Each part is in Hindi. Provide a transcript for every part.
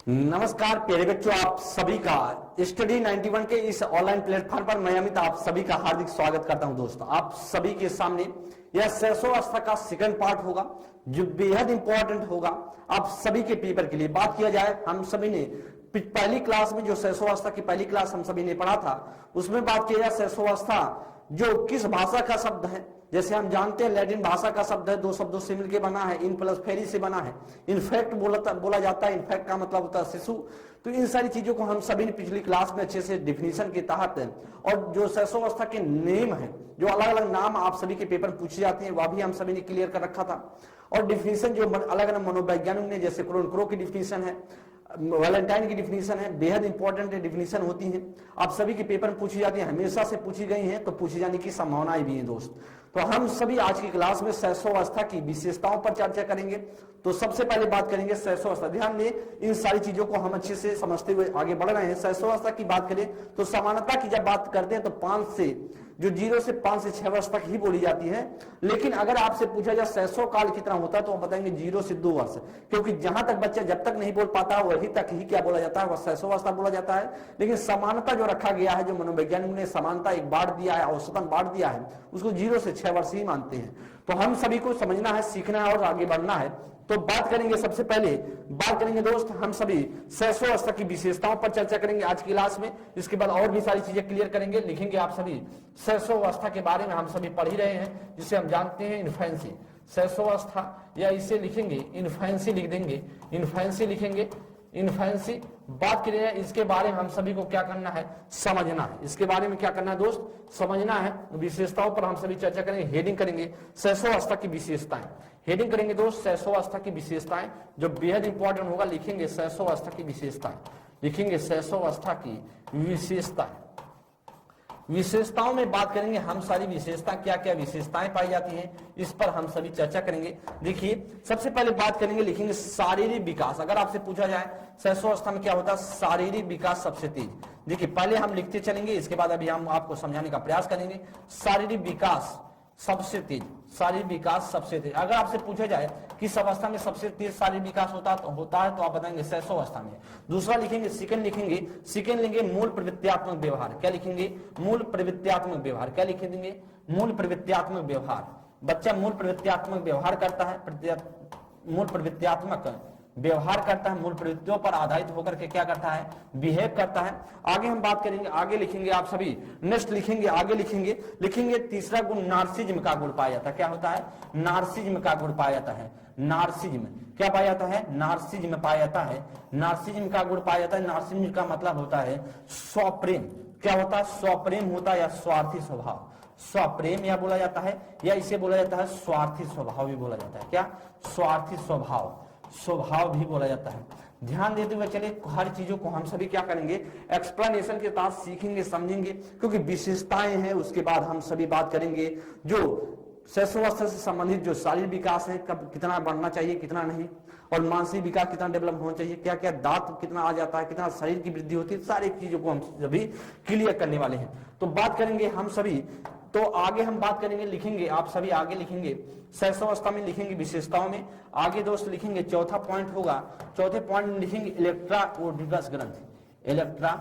नमस्कार प्यारे बच्चों, आप सभी का स्टडी 91 के इस ऑनलाइन प्लेटफॉर्म पर मैं अमित आप सभी का हार्दिक स्वागत करता हूं। दोस्तों, आप सभी के सामने यह शेषावस्था का सेकंड पार्ट होगा जो बेहद इंपॉर्टेंट होगा आप सभी के पेपर के लिए। बात किया जाए, हम सभी ने पहली क्लास में जो शेषावस्था की पहली क्लास हम सभी ने पढ़ा था, उसमें बात किया जाए शेषावस्था जो किस भाषा का शब्द है। जैसे हम जानते हैं लैटिन भाषा का शब्द है, दो शब्दों से मिलकर बना है, इन प्लस फेरी से बना है। इनफैक्ट बोला जाता है, इनफैक्ट का मतलब होता है शिशु। तो इन सारी चीजों को हम सभी ने पिछली क्लास में अच्छे से डिफिनीशन के तहत और जो शेषावस्था के नेम है, जो अलग अलग नाम आप सभी के पेपर पूछे जाते हैं, वह भी हम सभी ने क्लियर कर रखा था। और डिफिनीशन जो अलग अलग मनोवैज्ञानिक ने, जैसे क्रो की डिफिनीशन है, वैलेंटाइन की डिफिनीशन है, बेहद इंपॉर्टेंट डिफिनीशन होती है, आप सभी के पेपर में पूछी जाती है, हमेशा से पूछी गई हैं, तो पूछी जाने की संभावनाएं भी हैं। दोस्त, तो हम सभी आज की क्लास में शेषावस्था की विशेषताओं पर चर्चा करेंगे। तो सबसे पहले बात करेंगे शेषावस्था। ध्यान दें, इन सारी चीजों को हम अच्छे से समझते हुए आगे बढ़ रहे हैं। शेषावस्था की बात करें तो समानता की जब बात करते हैं तो 0 से 5 से 6 वर्ष तक ही बोली जाती है। लेकिन अगर आपसे पूछा जाए शैशव काल कितना होता है तो हम बताएंगे 0 से 2 वर्ष, क्योंकि जहां तक बच्चा जब तक नहीं बोल पाता वही तक ही क्या बोला जाता है, वह शैशवावस्था बोला जाता है। लेकिन समानता जो रखा गया है, जो मनोवैज्ञानिक ने समानता एक बांट दिया है, औसतन बांट दिया है, उसको 0 से 6 वर्ष ही मानते हैं। तो हम सभी को समझना है, सीखना है और आगे बढ़ना है। तो बात करेंगे, सबसे पहले बात करेंगे दोस्त, हम सभी शेषावस्था की विशेषताओं पर चर्चा करेंगे आज की क्लास में। इसके बाद और भी सारी चीजें क्लियर करेंगे, लिखेंगे। आप सभी शेषावस्था के बारे में हम सभी पढ़ ही रहे हैं, जिसे हम जानते हैं इन्फेंसी। शेषावस्था या इसे लिखेंगे इन्फेंसी, लिख देंगे इन्फेंसी, लिखेंगे इन्फेंसी। बात करें इसके बारे में हम सभी को क्या करना है, समझना है। इसके बारे में क्या करना है दोस्त, समझना है। विशेषताओं पर हम सभी चर्चा करेंगे, हेडिंग करेंगे शेषावस्था की विशेषताएं। हेडिंग करेंगे दोस्त शेषावस्था की विशेषताएं, जो बेहद इंपॉर्टेंट होगा। लिखेंगे शेषावस्था की विशेषताएं, लिखेंगे शेषावस्था की विशेषताएं। विशेषताओं में बात करेंगे हम सारी विशेषता, क्या क्या विशेषताएं पाई जाती हैं, इस पर हम सभी चर्चा करेंगे। देखिए, सबसे पहले बात करेंगे, लिखेंगे शारीरिक विकास। अगर आपसे पूछा जाए शेषावस्था में क्या होता है, शारीरिक विकास सबसे तेज। देखिए, पहले हम लिखते चलेंगे, इसके बाद अभी हम आपको समझाने का प्रयास करेंगे। शारीरिक विकास सबसे तेज, शारीरिक विकास सबसे तेज। अगर आपसे पूछा जाए किस अवस्था में सबसे तेज शारीरिक विकास होता है तो आप बताएंगे शेषावस्था में। दूसरा लिखेंगे, सेकंड लेंगे मूल प्रवृत्त्यात्मक व्यवहार। क्या लिखेंगे, मूल प्रवृत्त्यात्मक व्यवहार। क्या लिख देंगे, मूल प्रवृत्त्यात्मक व्यवहार। बच्चा मूल प्रवृत्त्यात्मक व्यवहार करता है, मूल प्रवृत्त्यात्मक व्यवहार करता है, मूल प्रवृत्तियों पर आधारित होकर के क्या करता है, बिहेव करता है। आगे हम बात करेंगे, आगे लिखेंगे आप सभी, नेक्स्ट लिखेंगे, आगे लिखेंगे तीसरा गुण नार्सिज्म का गुण पाया जाता है। क्या होता है, नार्सिज्म का गुण पाया जाता है। नार्सिज्म क्या पाया जाता है, नार्सिज्म पाया जाता है, नार्सिज्म का गुण पाया जाता है। नार्सिज्म का मतलब होता है स्वप्रेम। क्या होता है, स्वप्रेम होता है या स्वार्थी स्वभाव। स्वप्रेम या बोला जाता है, या इसे बोला जाता है स्वार्थी स्वभाव भी बोला जाता है। क्या, स्वार्थी स्वभाव भी बोला जाता है। ध्यान देते हुए चले, हर चीजों को हम सभी क्या करेंगे, एक्सप्लेनेशन के साथ सीखेंगे, समझेंगे, क्योंकि विशेषताएं हैं। उसके बाद हम सभी बात करेंगे जो शेषावस्था से संबंधित जो शारीरिक विकास है, कब कितना बढ़ना चाहिए, कितना नहीं, और मानसिक विकास कितना डेवलप होना चाहिए, क्या क्या दांत कितना आ जाता है, कितना शरीर की वृद्धि होती है, सारी चीजों को हम सभी क्लियर करने वाले हैं। तो बात करेंगे हम सभी, तो आगे हम बात करेंगे, लिखेंगे आप सभी, आगे लिखेंगे शेषावस्था में, लिखेंगे विशेषताओं में। आगे दोस्त लिखेंगे, चौथा पॉइंट होगा, चौथे पॉइंट में लिखेंगे इलेक्ट्रा ओडिपस ग्रंथि। इलेक्ट्रा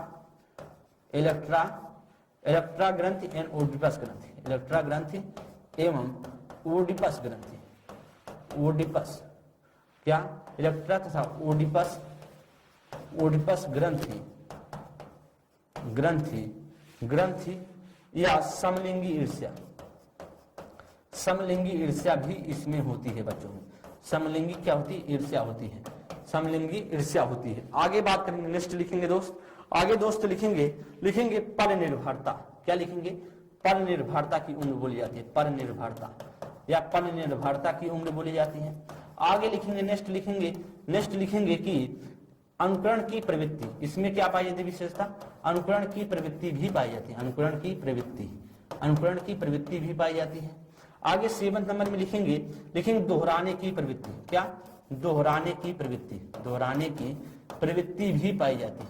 ग्रंथि एंड ओडिपस ग्रंथि, इलेक्ट्रा ग्रंथि एवं ओडिपस ग्रंथि। ओडिपस क्या, इलेक्ट्रा तथा ओडिपस ग्रंथि या समलिंगी ईर्ष्या। समलिंगी ईर्ष्या भी इसमें होती है बच्चों में। समलिंगी क्या होती है, ईर्ष्या होती है, समलिंगी ईर्ष्या होती है। आगे बात करेंगे, नेक्स्ट लिखेंगे दोस्त, आगे दोस्त लिखेंगे परनिर्भरता। क्या लिखेंगे, परनिर्भरता की उम्र बोली जाती है, परनिर्भरता या परनिर्भरता की उम्र बोली जाती है। आगे लिखेंगे, नेक्स्ट लिखेंगे कि अनुकरण की प्रवृत्ति, इसमें क्या पाई जाती है विशेषता, अनुकरण की प्रवृत्ति भी पाई जाती है, अनुकरण की प्रवृत्ति भी पाई जाती है। आगे 7 नंबर में लिखेंगे दोहराने की प्रवृत्ति। क्या, दोहराने की प्रवृत्ति भी पाई जाती है,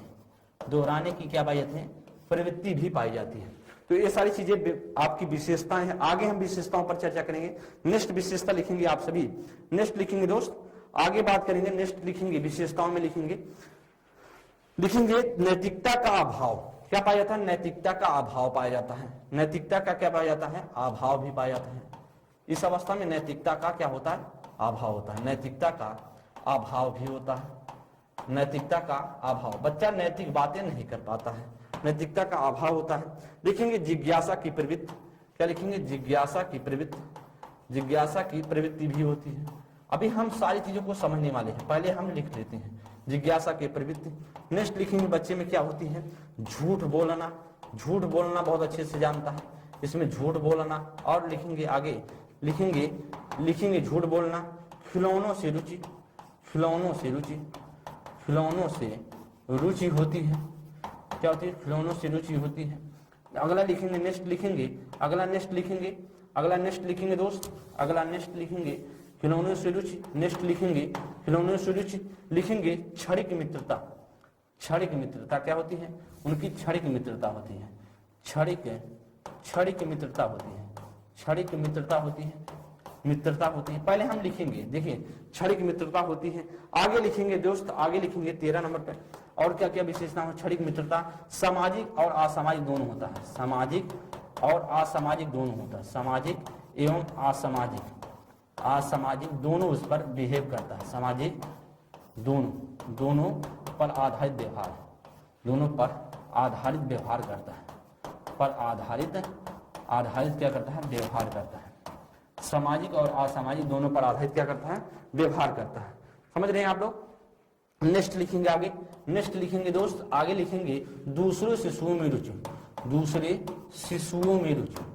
दोहराने की क्या पाई जाती है, प्रवृत्ति भी पाई जाती है। तो ये सारी चीजें आपकी विशेषताएं हैं। आगे हम विशेषताओं पर चर्चा करेंगे। नेक्स्ट विशेषता लिखेंगे आप सभी, नेक्स्ट लिखेंगे दोस्त, आगे बात करेंगे, नेक्स्ट लिखेंगे विशेषताओं में लिखेंगे लिखेंगे नैतिकता का अभाव। क्या पाया जाता है? नैतिकता का अभाव पाया जाता है। नैतिकता का क्या पाया जाता है? अभाव भी पाया जाता है। इस अवस्था में नैतिकता का क्या होता है? अभाव होता है। नैतिकता का अभाव भी होता है। नैतिकता का अभाव, बच्चा नैतिक बातें नहीं कर पाता है, नैतिकता का अभाव होता है। लिखेंगे जिज्ञासा की प्रवृत्ति। क्या लिखेंगे? जिज्ञासा की प्रवृत्ति। जिज्ञासा की प्रवृत्ति भी होती है। अभी हम सारी चीजों को समझने वाले हैं, पहले हम लिख लेते हैं जिज्ञासा की प्रवृत्ति। नेक्स्ट लिखेंगे बच्चे में क्या होती है? झूठ बोलना। झूठ बोलना बहुत अच्छे से जानता है, इसमें झूठ बोलना। और लिखेंगे आगे, लिखेंगे झूठ बोलना। खिलौनों से रुचि। खिलौनों से रुचि। खिलौनों से रुचि होती है। क्या होती है? खिलौनों से रुचि होती है। अगला लिखेंगे, नेक्स्ट लिखेंगे, अगला नेक्स्ट लिखेंगे, अगला नेक्स्ट लिखेंगे दोस्त, अगला नेक्स्ट लिखेंगे खिलौनों से रुचि। नेक्स्ट लिखेंगे खिलौनों से रुचि। लिखेंगे क्षणिक मित्रता। क्षणिक मित्रता क्या होती है? उनकी क्षणिक मित्रता होती है। क्षणिक मित्रता होती है। क्षणिक मित्रता होती है। मित्रता होती है, पहले हम लिखेंगे, देखिए क्षणिक मित्रता होती है। आगे लिखेंगे दोस्त, आगे लिखेंगे 13 नंबर पे और क्या क्या विशेषता है क्षणिक मित्रता। सामाजिक और असामाजिक दोनों होता है। सामाजिक और असामाजिक दोनों होता है। सामाजिक एवं असामाजिक दोनों उस पर बिहेव करता है। सामाजिक दोनों पर आधारित व्यवहार, दोनों पर आधारित व्यवहार करता है। पर आधारित क्या करता है? व्यवहार करता है। सामाजिक और असामाजिक दोनों पर आधारित क्या करता है? व्यवहार करता है। समझ रहे हैं आप लोग? नेक्स्ट लिखेंगे आगे, नेक्स्ट लिखेंगे दोस्त, आगे लिखेंगे दूसरे शिशुओं में रुचि। दूसरे शिशुओं में रुचि।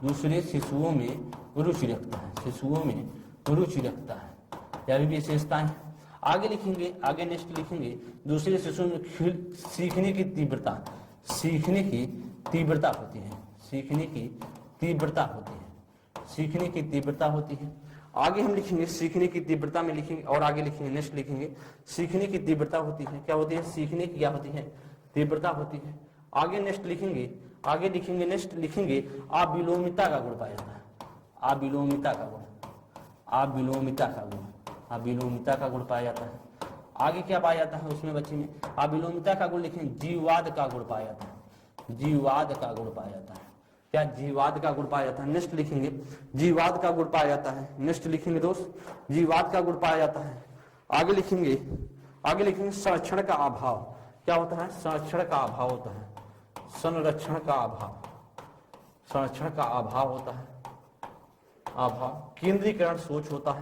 दूसरे शिशुओं में रुचि रखता है। शिशुओं में रुचि रखता है, यह भी विशेषताएं। आगे लिखेंगे, आगे नेक्स्ट लिखेंगे दूसरे शिशुओं में सीखने की तीव्रता। सीखने की तीव्रता होती है। सीखने की तीव्रता होती है। सीखने की तीव्रता होती है। आगे हम लिखेंगे सीखने की तीव्रता में लिखेंगे और आगे लिखेंगे नेक्स्ट लिखेंगे सीखने की तीव्रता होती है। क्या होती है? सीखने की क्या होती है? तीव्रता होती है। आगे नेक्स्ट लिखेंगे, आगे लिखेंगे नेक्स्ट लिखेंगे अविलोमिता का गुण पाया जाता है। अविलोमिता का गुण, अविलोमिता का गुण, अविलोमिता का गुण पाया जाता है। आगे क्या पाया जाता है उसमें बच्चे में? अविलोमिता का गुण लिखेंगे जीववाद का गुण पाया जाता है। जीववाद का गुण पाया जाता है। क्या? जीववाद का गुण पाया जाता है। नेक्स्ट लिखेंगे जीववाद का गुण पाया जाता है। नेक्स्ट लिखेंगे दोस्त जीववाद का गुण पाया जाता है। आगे लिखेंगे, आगे लिखेंगे संरक्षण का अभाव। क्या होता है? संरक्षण का अभाव होता है। संरक्षण का अभाव, संरक्षण का अभाव होता है। अभाव। केंद्रीकरण सोच होता है।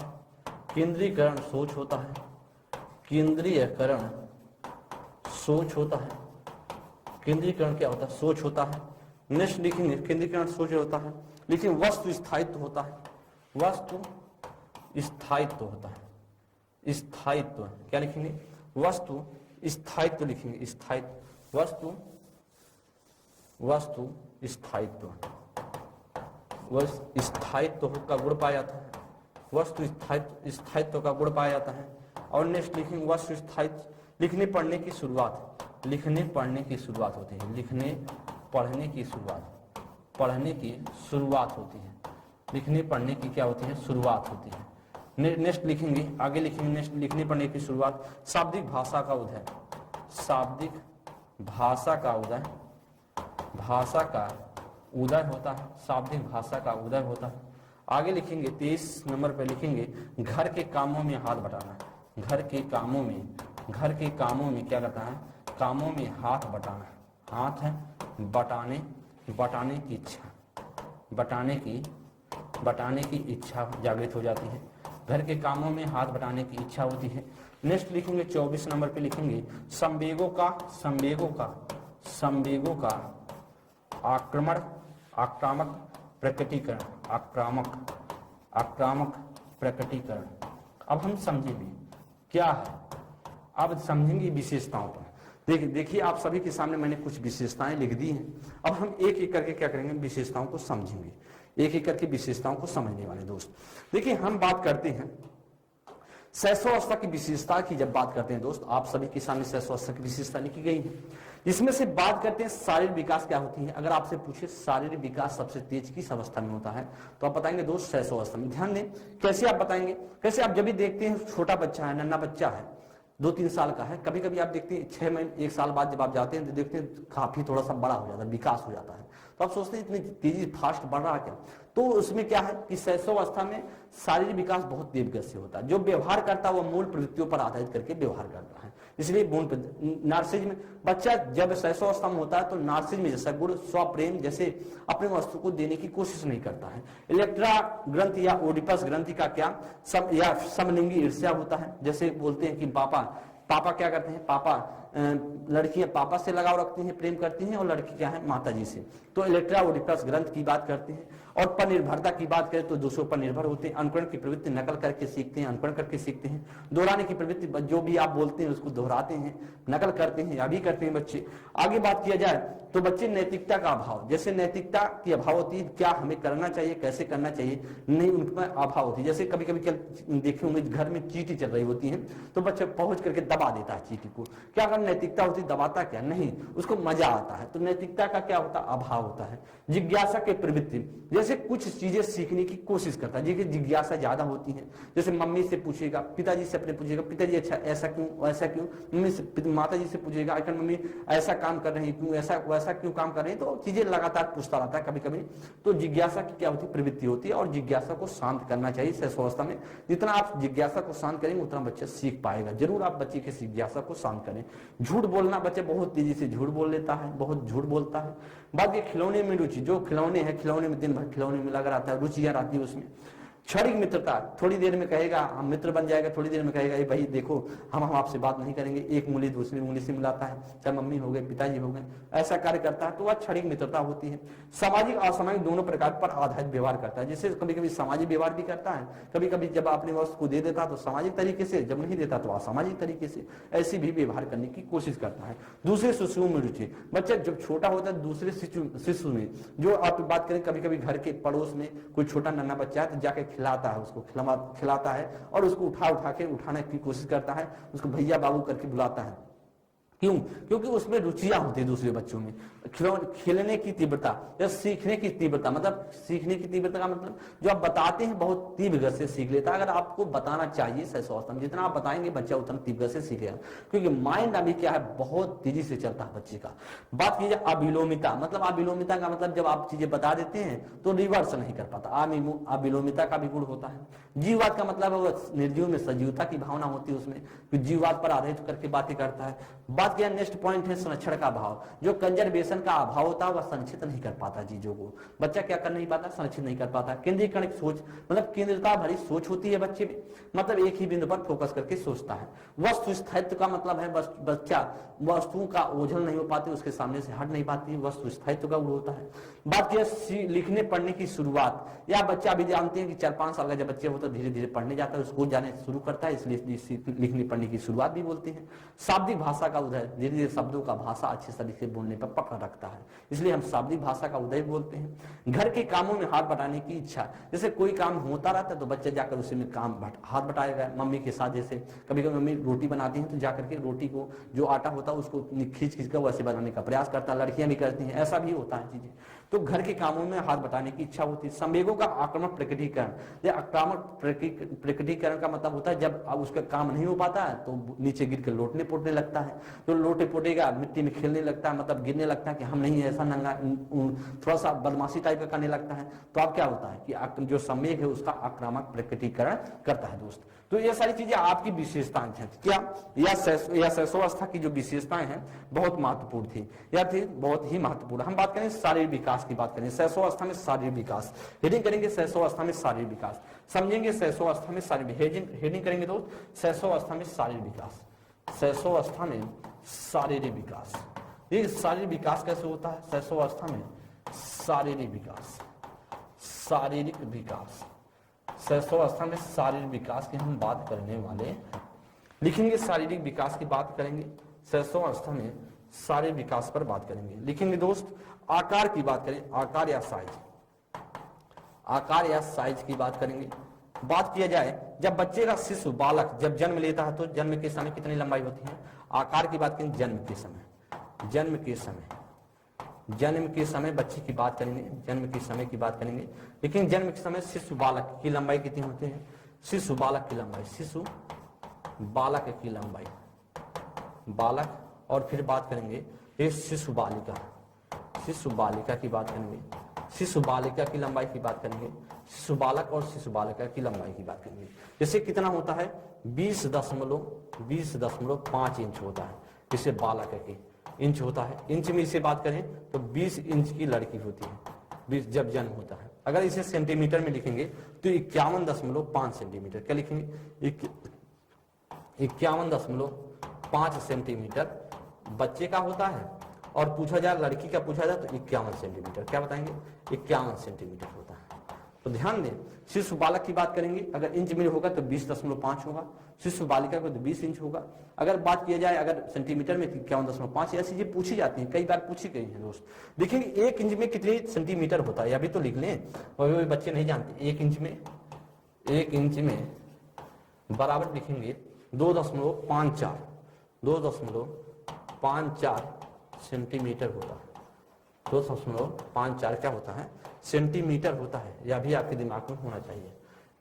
केंद्रीकरण सोच होता है। केंद्रीयकरण सोच होता है। केंद्रीकरण क्या होता है? सोच होता है। नेक्स्ट लिखेंगे केंद्रीकरण सोच होता है। लेकिन वस्तु स्थायित्व होता है। वस्तु स्थायित्व होता है। स्थायित्व क्या लिखेंगे? वस्तु स्थायित्व लिखेंगे। स्थायित्व, वस्तु स्थायित्व, स्थायित्व का गुण पाया जाता है। वस्तु स्थायित्व का गुण पाया जाता है। और नेक्स्ट लिखेंगे वस्तु स्थायित्व। लिखने पढ़ने की शुरुआत, लिखने पढ़ने की शुरुआत होती है। लिखने पढ़ने की शुरुआत, पढ़ने की शुरुआत होती है। लिखने पढ़ने की क्या होती है? शुरुआत होती है। नेक्स्ट लिखेंगे, आगे लिखेंगे नेक्स्ट लिखने पढ़ने की शुरुआत। शाब्दिक भाषा का उदय, शाब्दिक भाषा का उदय, भाषा का उदय होता है। शाब्दिक भाषा का उदय होता है। आगे लिखेंगे 23 नंबर पर लिखेंगे घर के कामों में हाथ बटाना। घर के कामों में, घर के कामों में क्या करता है? कामों में हाथ बटाना। हाथ है बटाने, बटाने की इच्छा, बटाने की इच्छा जागृत हो जाती है। घर के कामों में हाथ बटाने की इच्छा होती है। नेक्स्ट लिखेंगे 24 नंबर पे लिखेंगे संवेगों का आक्रामक प्रकटीकरण। आक्रामक प्रकटीकरण। अब हम समझेंगे क्या है, अब समझेंगे विशेषताओं पर। देखिए आप सभी के सामने मैंने कुछ विशेषताएं लिख दी हैं। अब हम एक एक करके क्या करेंगे? विशेषताओं को समझेंगे। एक एक करके विशेषताओं को समझने वाले दोस्त। देखिए हम बात करते हैं शैशवावस्था की विशेषता की। जब बात करते हैं दोस्त, आप सभी के सामने शैशवावस्था की विशेषता लिखी गई है। इसमें से बात करते हैं शारीरिक विकास क्या होती है। अगर आपसे पूछे शारीरिक विकास सबसे तेज किस अवस्था में होता है, तो आप बताएंगे दोस्त शैशवावस्था में। ध्यान दें कैसे आप बताएंगे। कैसे? आप जब भी देखते हैं छोटा बच्चा है, नन्हा बच्चा है, 2-3 साल का है, कभी कभी आप देखते हैं 6 महीने 1 साल बाद जब आप जाते हैं तो देखते हैं काफी थोड़ा सा बड़ा हो जाता है, विकास हो जाता है। तो आप सोचते हैं इतनी तेजी फास्ट बढ़ रहा है क्या? तो उसमें क्या है कि शैशवावस्था में शारीरिक विकास बहुत तेज गति से होता है। जो व्यवहार करता है वो मूल प्रवृत्तियों पर आधारित करके व्यवहार करता है। इसलिए नार्सिज्म, बच्चा जब शैशवावस्था में होता है तो नार्सिज्म जैसा गुण, स्वप्रेम जैसे अपने वस्तु को देने की कोशिश नहीं करता है। इलेक्ट्रा ग्रंथि या ओडिपस ग्रंथि का क्या या समलिंगी ईर्ष्या होता है। जैसे बोलते हैं कि पापा क्या करते हैं, पापा लड़कियां पापा से लगाव रखती हैं, प्रेम करती हैं, और लड़की क्या है, माता जी से। तो इलेक्ट्रा ओडिपस ग्रंथ की बात करते हैं। और पर निर्भरता की बात करें तो दूसरों पर निर्भर होते हैं। अनुकरण की प्रवृत्ति नकल करके सीखते हैं, अनुकरण करके सीखते हैं। दोहराने की प्रवृत्ति, जो भी आप बोलते हैं उसको दोहराते हैं, नकल करते हैं, या भी करते हैं बच्चे। आगे बात किया जाए तो बच्चे नैतिकता का अभाव, जैसे नैतिकता की अभाव होती है, क्या हमें करना चाहिए, कैसे करना चाहिए, नहीं, उनका अभाव होती है। जैसे कभी कभी देखे होंगे घर में चींटी चल रही होती है तो बच्चा पहुंच करके दबा देता है चींटी को। क्या अगर नैतिकता होती, दबाता क्या, नहीं, उसको मजा आता है। तो नैतिकता का क्या होता है, अभाव होता है। जिज्ञासा की प्रवृत्ति, जैसे कुछ चीजें सीखने की कोशिश करता है, जिसकी जिज्ञासा ज्यादा होती है। जैसे मम्मी से पूछेगा, पिताजी से अपने पूछेगा, पिताजी अच्छा ऐसा क्यों, वैसा क्यों, मम्मी से माता जी से पूछेगा, आखिर मम्मी ऐसा काम कर रही है क्यों, ऐसा वैसा क्यों काम कर रही है। तो चीजें लगातार पूछता रहता है कभी कभी। तो जिज्ञासा की क्या होती है, प्रवृत्ति होती है। और जिज्ञासा को शांत करना चाहिए शैशवावस्था में। जितना आप जिज्ञासा को शांत करेंगे उतना बच्चा सीख पाएगा। जरूर आप बच्चे की जिज्ञासा को शांत करें। झूठ बोलना, बच्चे बहुत तेजी से झूठ बोल लेता है, बहुत झूठ बोलता है। बात ये खिलौने में रुचि, जो खिलौने हैं, खिलौने में दिन भर खिलौने में लगा रहता है, रुचियां रहती है उसमें। क्षणिक मित्रता, थोड़ी देर में कहेगा हम मित्र बन जाएगा, थोड़ी देर में कहेगा ये भाई देखो हम आपसे बात नहीं करेंगे, एक उंगली दूसरी उंगली से मिलाता है, चाहे मम्मी हो गए पिताजी हो गए, ऐसा कार्य करता है। तो वह क्षणिक मित्रता होती है। सामाजिक और असामाजिक दोनों प्रकार पर आधारित व्यवहार करता है। जैसे कभी कभी सामाजिक व्यवहार भी करता है, कभी कभी जब अपने वस्तु को दे देता है तो सामाजिक तरीके से, जब नहीं देता तो असामाजिक तरीके से, ऐसे भी व्यवहार करने की कोशिश करता है। दूसरे शिशुओं में रुचि, बच्चा जब छोटा होता है दूसरे शिशु में, जो आप बात करें कभी कभी घर के पड़ोस में कोई छोटा नन्हा बच्चा है तो जाके खिलाता है, उसको खिलाता है और उसको उठाने की कोशिश करता है, उसको भैया बाबू करके बुलाता है। क्यों? क्योंकि उसमें रुचियां होती है दूसरे बच्चों में। खेलने की तीव्रता या सीखने की तीव्रता, मतलब सीखने की तीव्रता का मतलब जो आप बताते हैं बहुत तीव्र गति से सीख लेता है। अगर आपको बताना चाहिए शैशवावस्था में, जितना आप बताएंगे बच्चा उतना तीव्र गति से सीखेगा, क्योंकि माइंड अभी क्या है, बहुत तेजी से चलता है बच्चे का। बात कीजिए अविलोमिता, मतलब अविलोमिता का मतलब जब आप चीजें बता देते हैं तो रिवर्स नहीं कर पाता, अविलोमिता का भी गुण होता है। जीववाद का मतलब है निर्जीव में सजीवता की भावना होती है, उसमें जीववाद पर आधारित करके बातें करता है। बात किया नेक्स्ट पॉइंट है संरक्षण का अभाव, जो कंजर्वेशन का अभाव होता है वह संरक्षित नहीं कर पाता चीजों को। बच्चा क्या कर नहीं पाता, संरक्षित नहीं कर पाता। केंद्रीकरण की सोच, मतलब केंद्रता भरी सोच होती है बच्चे में, मतलब एक ही बिंदु पर फोकस करके सोचता है। वस्तु स्थायित्व का मतलब है बच्चा वस्तुओं का ओझल नहीं हो पाती, उसके सामने से हट नहीं पाती, वस्तु स्थायित्व का गुण होता है। बात किया लिखने पढ़ने की शुरुआत, या बच्चा अभी जानते हैं कि 4-5 साल का जब बच्चे होता है धीरे धीरे पढ़ने जाता है, स्कूल जाने शुरू करता है, इसलिए लिखने पढ़ने की शुरुआत भी बोलते हैं। शाब्दिक भाषा का उदय, धीरे धीरे शब्दों का भाषा अच्छे तरीके से बोलने पर पकड़ रखता है, इसलिए हम शाब्दिक भाषा का उदय बोलते हैं। घर के कामों में हाथ बटाने की इच्छा, जैसे कोई काम होता रहता है तो बच्चा जाकर उसी में हाथ बटाएगा मम्मी के साथ। जैसे कभी कभी मम्मी रोटी बनाती हैं तो जाकर के रोटी को जो आटा होता है उसको खींच कर वैसे बनाने का प्रयास करता है, लड़कियां भी करती हैं, ऐसा भी होता है चीजें। तो घर के कामों में हाथ बटाने की इच्छा होती है। संवेगों का आक्रामक प्रकटीकरण, या आक्रामक प्रकटीकरण का मतलब होता है जब अब उसका काम नहीं हो पाता है तो नीचे गिर कर लोटने पोटने लगता है, तो लोटे पोटेगा, मिट्टी में खेलने लगता है, मतलब गिरने लगता है कि हम नहीं ऐसा नंगा, थोड़ा सा बदमाशी टाइप का करने लगता है। तो अब क्या होता है कि जो संवेग है उसका आक्रामक प्रकटीकरण करता है दोस्त। तो ये सारी चीजें आपकी विशेषताएं हैं क्या, या शैशवावस्था की जो विशेषताएं हैं बहुत महत्वपूर्ण थी, या थी बहुत ही महत्वपूर्ण। हम बात करें शारीरिक विकास की बात करें, शैशवावस्था में शारीरिक विकास, हेडिंग करेंगे शैशवावस्था में शारीरिक विकास, समझेंगे शैशवावस्था में शारीरिक, हेडिंग करेंगे दोस्त शैशवावस्था में शारीरिक विकास, शैशवावस्था में शारीरिक विकास। ये शारीरिक विकास कैसे होता है शैशवावस्था में, शारीरिक विकास, शारीरिक विकास, शैशवावस्था में शारीरिक विकास की हम बात करने वाले हैं। लिखेंगे शारीरिक विकास की बात करेंगे, शैशवावस्था में शारीरिक विकास पर बात करेंगे। लिखेंगे दोस्त आकार की बात करें, आकार या साइज, आकार या साइज की बात करेंगे। बात किया जाए जब बच्चे का शिशु बालक जब जन्म लेता है तो जन्म के समय कितनी लंबाई होती है। आकार की बात करें जन्म के समय, जन्म के समय, जन्म के समय बच्चे की बात करेंगे, जन्म के समय की बात करेंगे। लेकिन जन्म के समय शिशु बालक की लंबाई कितनी होती है, शिशु बालक की लंबाई, शिशु बालक की लंबाई बालक, और फिर बात करेंगे ये शिशु बालिका, शिशु बालिका की बात करेंगे, शिशु बालिका की लंबाई की बात करेंगे, शिशु बालक और शिशु बालिका की लंबाई की बात करेंगे। जैसे कितना होता है 20.5 इंच होता है, जिसे बालक की इंच होता है। इंच में इसे बात करें तो 20 इंच की लड़की होती है 20 जब जन्म होता है। अगर इसे सेंटीमीटर में लिखेंगे तो 51.5 सेंटीमीटर, क्या लिखेंगे 51.5 सेंटीमीटर बच्चे का होता है। और पूछा जाए लड़की का पूछा जाए तो 51 सेंटीमीटर, क्या बताएंगे 51 सेंटीमीटर होता है। तो ध्यान दें, शिशु बालक की बात करेंगे अगर इंच में होगा तो 20.5 होगा, शिशु बालिका को तो 20 इंच होगा। अगर बात किया जाए अगर सेंटीमीटर में 51.5, ऐसी चीजें पूछी जाती हैं, कई बार पूछी गई है दोस्त। देखेंगे 1 इंच में कितने सेंटीमीटर होता है, अभी तो लिख लें, और बच्चे नहीं जानते। 1 इंच में बराबर लिखेंगे 2.54 सेंटीमीटर होता है। 2.54 क्या होता है सेंटीमीटर होता है, यह भी आपके दिमाग में होना चाहिए।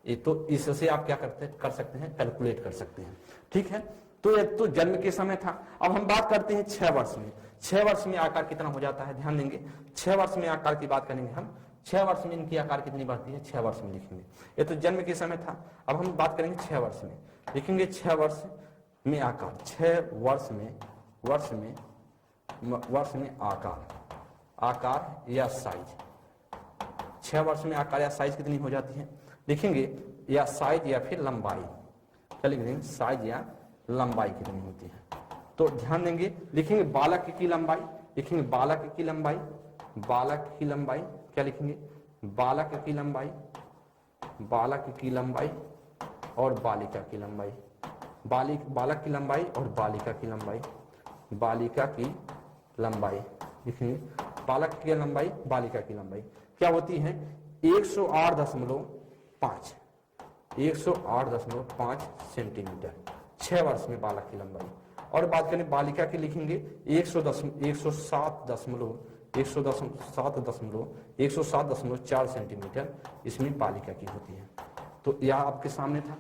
ये तो इससे आप क्या कर सकते हैं, कैलकुलेट कर सकते हैं। ठीक है, तो ये तो जन्म के समय था। अब हम बात करते हैं 6 वर्ष में। 6 वर्ष में आकार कितना हो जाता है, ध्यान देंगे 6 वर्ष में आकार की बात करेंगे हम। 6 वर्ष में इनकी आकार कितनी बढ़ती है, 6 वर्ष में लिखेंगे। ये तो जन्म के समय था, अब हम बात करेंगे 6 वर्ष में। लिखेंगे 6 वर्ष में आकार, 6 वर्ष में आकार या साइज, 6 वर्ष में आकार या साइज कितनी हो जाती है, लिखेंगे या साइज या फिर लंबाई, क्या लिखेंगे साइज या लंबाई कितनी होती है। तो ध्यान देंगे, लिखेंगे बालक की लंबाई, लिखेंगे बालक की लंबाई क्या लिखेंगे बालक की लंबाई और बालिका की लंबाई, बालक की लंबाई और बालिका की लंबाई लिखेंगे बालक की लंबाई बालिका की लंबाई क्या होती है 108.5 सेंटीमीटर 6 वर्ष में बालक की लंबाई। और बात करें बालिका की, लिखेंगे 107.4 सेंटीमीटर इसमें बालिका की होती है। तो यह आपके सामने था।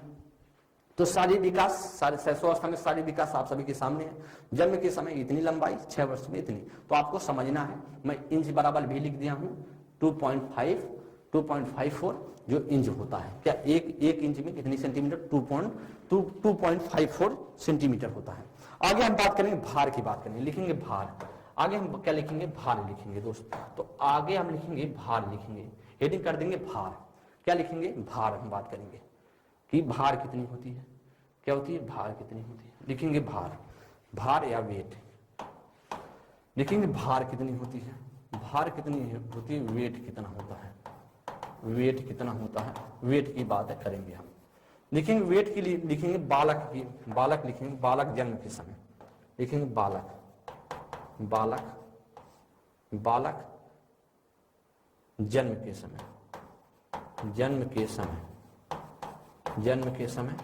तो शारीरिक विकास, शैशवावस्था में शारीरिक विकास आप सभी के सामने है। जन्म के समय इतनी लंबाई, 6 वर्ष में इतनी। तो आपको समझना है, मैं इंच बराबर भी लिख दिया हूं 2.54 जो इंच होता है। क्या एक इंच में कितनी सेंटीमीटर 2.54 सेंटीमीटर होता है। आगे हम बात करेंगे भार की बात करेंगे, लिखेंगे भार। आगे हम क्या लिखेंगे, भार लिखेंगे दोस्त। तो आगे हम लिखेंगे भार, लिखेंगे हेडिंग कर देंगे भार। क्या लिखेंगे भार, हम बात करेंगे कि भार कितनी होती है, क्या होती है भार कितनी होती है। लिखेंगे भार या वेट, लिखेंगे भार कितनी होती है, भार कितनी होती है, वेट कितना होता है, वेट कितना होता है, वेट की बात करेंगे हम। लिखेंगे वेट के लिए, लिखेंगे बालक लिखेंगे बालक जन्म के समय, लिखेंगे बालक जन्म के समय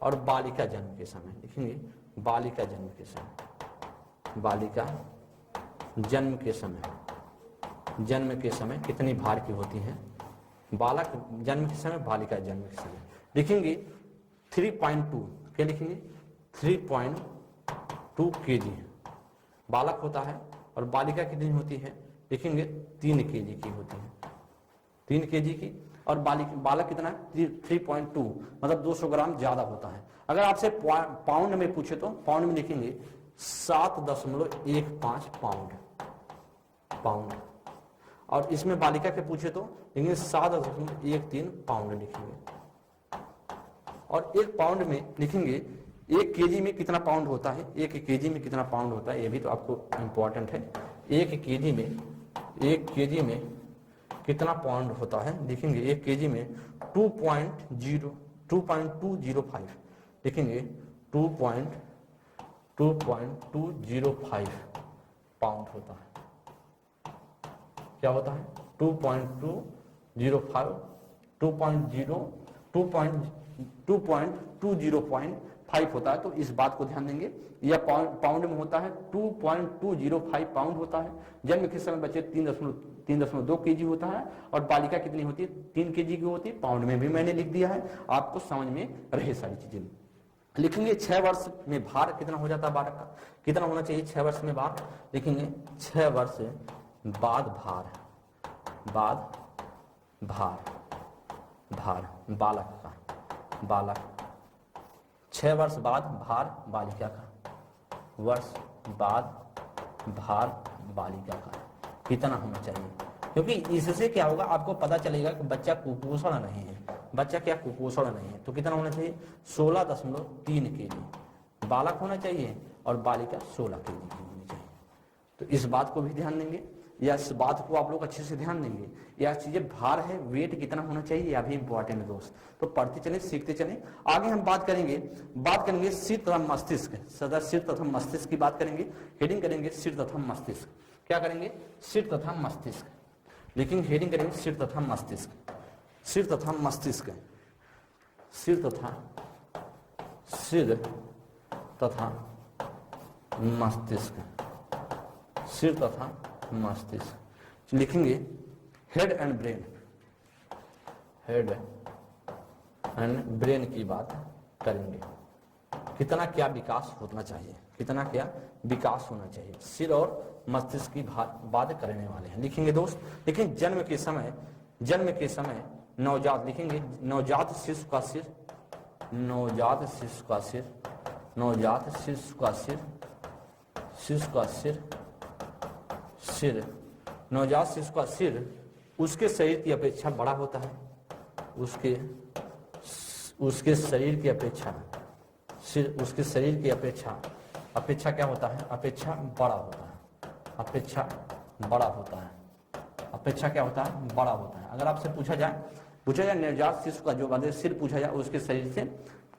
और बालिका जन्म के समय, लिखेंगे बालिका जन्म के समय कितनी भार की होती है, बालक जन्म के समय बालिका जन्म के समय। लिखेंगे 3.2, क्या लिखेंगे 3.2 kg बालक होता है और बालिका कितनी होती है, लिखेंगे 3 kg की होती है, 3 kg की। और बालक कितना है 3.2 मतलब 200 ग्राम ज्यादा होता है। अगर आपसे पाउंड में पूछे तो पाउंड में लिखेंगे 7.15 पाउंड। और इसमें बालिका के पूछे तो लिखेंगे 7.13 पाउंड लिखेंगे। और 1 पाउंड में लिखेंगे 1 kg में कितना पाउंड होता है, 1 kg में कितना पाउंड होता है, ये भी तो आपको इंपॉर्टेंट है। 1 kg में कितना पाउंड होता है, लिखेंगे 1 kg में 2.205 लिखेंगे 2.205 पाउंड होता है। क्या होता है 2.205 होता है। तो इस बात को ध्यान देंगे, यह पाउंड में होता है 2.205 पाउंड होता है। जन्म के समय बच्चे 3.2 kg होता है और बालिका कितनी होती है 3 kg की होती है। पाउंड में भी मैंने लिख दिया है, आपको समझ में रहे सारी चीजें। लिखेंगे 6 वर्ष में भार कितना हो जाता है बालक का, कितना होना चाहिए 6 वर्ष में बाद, लिखेंगे 6 वर्ष बाद भार, बाद भार, भार बालक का, बालक 6 वर्ष बाद भार बालिका का, वर्ष बाद भार बालिका का कितना होना चाहिए, क्योंकि इससे क्या होगा आपको पता चलेगा कि बच्चा कुपोषण नहीं है, बच्चा क्या कुपोषण नहीं है। तो कितना होना चाहिए 16.3 केजी बालक होना चाहिए और बालिका 16 केजी की होनी चाहिए। तो इस बात को भी ध्यान देंगे, या इस बात को आप लोग अच्छे से ध्यान देंगे। यह चीजें भार है, वेट कितना होना चाहिए, यह भी इंपॉर्टेंट है दोस्त। तो पढ़ते चले, सीखते चले। आगे हम बात करेंगे सिर तथा मस्तिष्क, सदा सिर तथा मस्तिष्क की बात करेंगे। हेडिंग करेंगे सिर तथा मस्तिष्क। क्या करेंगे, सिर तथा मस्तिष्क, लेकिन हेडिंग करेंगे सिर तथा मस्तिष्क, सिर तथा मस्तिष्क, सिर तथा मस्तिष्क, सिर तथा मस्तिष्क। लिखेंगे head and brain, head and brain की बात करेंगे। कितना क्या विकास होना चाहिए, कितना क्या विकास होना चाहिए, सिर और मस्तिष्क की बात करने वाले हैं। लिखेंगे दोस्त, लेकिन जन्म के समय नवजात, लिखेंगे नवजात शिशु का सिर, नवजात शिशु का सिर, नवजात शिशु का सिर, शिशु का सिर, सिर, नवजात शिशु का सिर उसके शरीर की अपेक्षा बड़ा होता है, उसके शरीर की अपेक्षा, सिर उसके शरीर की अपेक्षा क्या होता है, अपेक्षा बड़ा होता है, अपेक्षा बड़ा होता है, अपेक्षा क्या होता है, बड़ा होता है। अगर आपसे पूछा जाए नवजात शिशु का जो सिर पूछा जाए, उसके शरीर से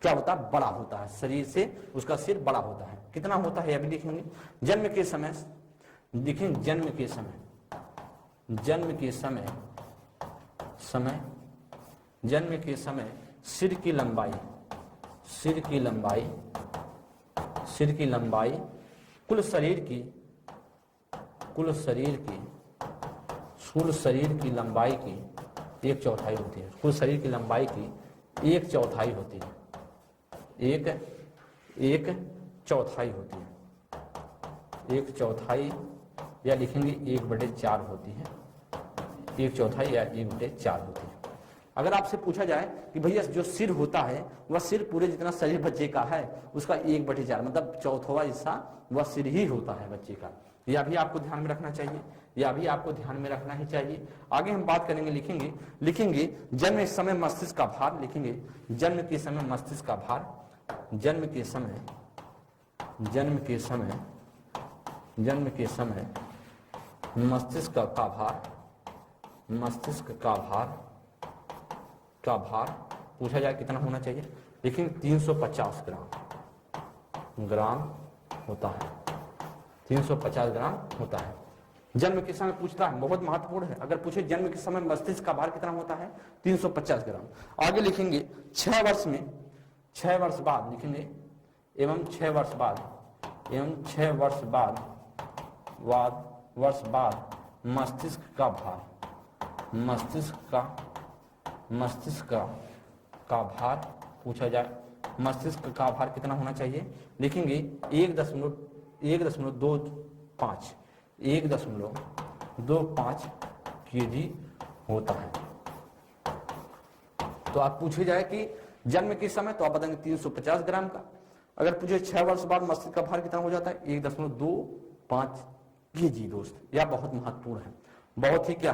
क्या होता है, बड़ा होता है, शरीर से उसका सिर बड़ा होता है। कितना होता है अभी लिखेंगे। जन्म के समय, देखें जन्म के समय सिर की लंबाई, कुल शरीर की लंबाई की 1/4 होती है, कुल शरीर की लंबाई की 1/4 होती है, 1/4 होती है, 1/4 या लिखेंगे 1/4 होती है, 1/4 या 1/4 होती है। अगर आपसे पूछा जाए कि भैया जो सिर होता है वह सिर पूरे जितना शरीर बच्चे का है उसका 1/4 मतलब चौथवा हिस्सा वह सिर ही होता है बच्चे का। यह भी आपको ध्यान में रखना चाहिए, यह भी आपको ध्यान में रखना ही चाहिए। आगे हम बात करेंगे, लिखेंगे जन्म के समय मस्तिष्क का भार, लिखेंगे जन्म के समय मस्तिष्क का भार, जन्म के समय मस्तिष्क का भार पूछा जाए कितना होना चाहिए, लेकिन 350 ग्राम होता है, 350 ग्राम होता है। जन्म के समय पूछता है, बहुत महत्वपूर्ण है। अगर पूछे जन्म के समय मस्तिष्क का भार कितना होता है, 350 ग्राम। आगे लिखेंगे 6 वर्ष बाद, लिखेंगे एवं 6 वर्ष बाद मस्तिष्क का भार पूछा जाए, मस्तिष्क का भार कितना होना चाहिए, लिखेंगे 1.25 केजी होता है। तो आप पूछे जाए कि जन्म के समय तो आप बताएंगे 350 ग्राम का। अगर पूछे 6 वर्ष बाद मस्तिष्क का भार कितना हो जाता है, 1.25 केजी दोस्त। यह बहुत महत्वपूर्ण है, बहुत ही क्या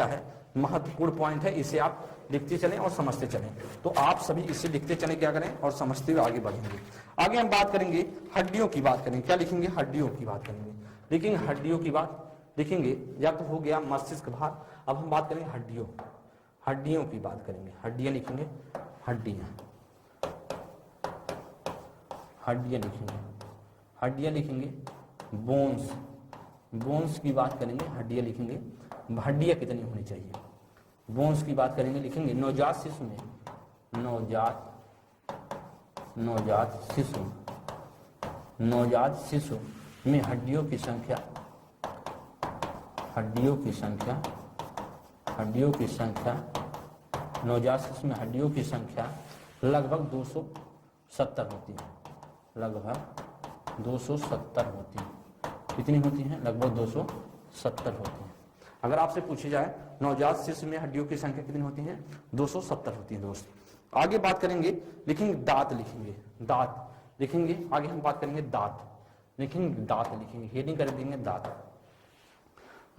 है महत्वपूर्ण पॉइंट है। इसे आप लिखते चलें और समझते चलें। तो आप सभी इसे लिखते चलें, क्या करें और समझते हुए आगे बढ़ेंगे। आगे हम बात करेंगे हड्डियों की बात करेंगे। क्या लिखेंगे, हड्डियों की बात करेंगे। लेकिन हड्डियों की बात लिखेंगे, या तो हो गया मस्तिष्क भार। अब हम बात करेंगे हड्डियों की बात करेंगे। हड्डियां लिखेंगे, हड्डियां लिखेंगे, बोन्स की बात करेंगे। हड्डियां लिखेंगे, हड्डियां कितनी होनी चाहिए, बोन्स की बात करेंगे। लिखेंगे नवजात शिशु में हड्डियों की संख्या नवजात शिशु में हड्डियों की संख्या लगभग 270 होती है, लगभग 270 होती हैं। कितनी होती हैं? लगभग 270 होती हैं। अगर आपसे पूछी जाए नवजात शिशु में हड्डियों की संख्या कितनी होती है? 270 होती है दोस्त। आगे बात करेंगे, लिखेंगे दांत, लिखेंगे दांत, लिखेंगे आगे हम बात करेंगे दांत, लिखेंगे दांत, लिखेंगे हेडिंग कर देंगे दांत,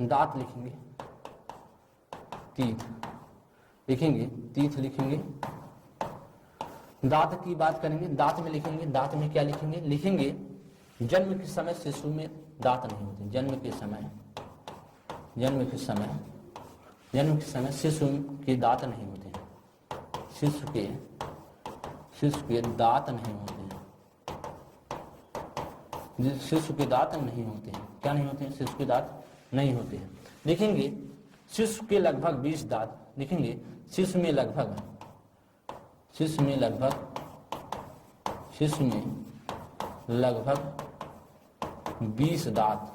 दांत लिखेंगे, तीत लिखेंगे, तीत लिखेंगे, दांत की बात करेंगे, दांत में लिखेंगे, दांत में क्या लिखेंगे? लिखेंगे जन्म के समय शिशु में दांत नहीं होते। जन्म के समय शिशु के दांत नहीं होते हैं। शिशु के दांत नहीं होते हैं। शिशु के दांत नहीं होते हैं। क्या नहीं होते हैं? शिशु के दांत नहीं होते हैं। लिखेंगे शिशु के लगभग 20 दांत, लिखेंगे शिशु में लगभग 20 दांत।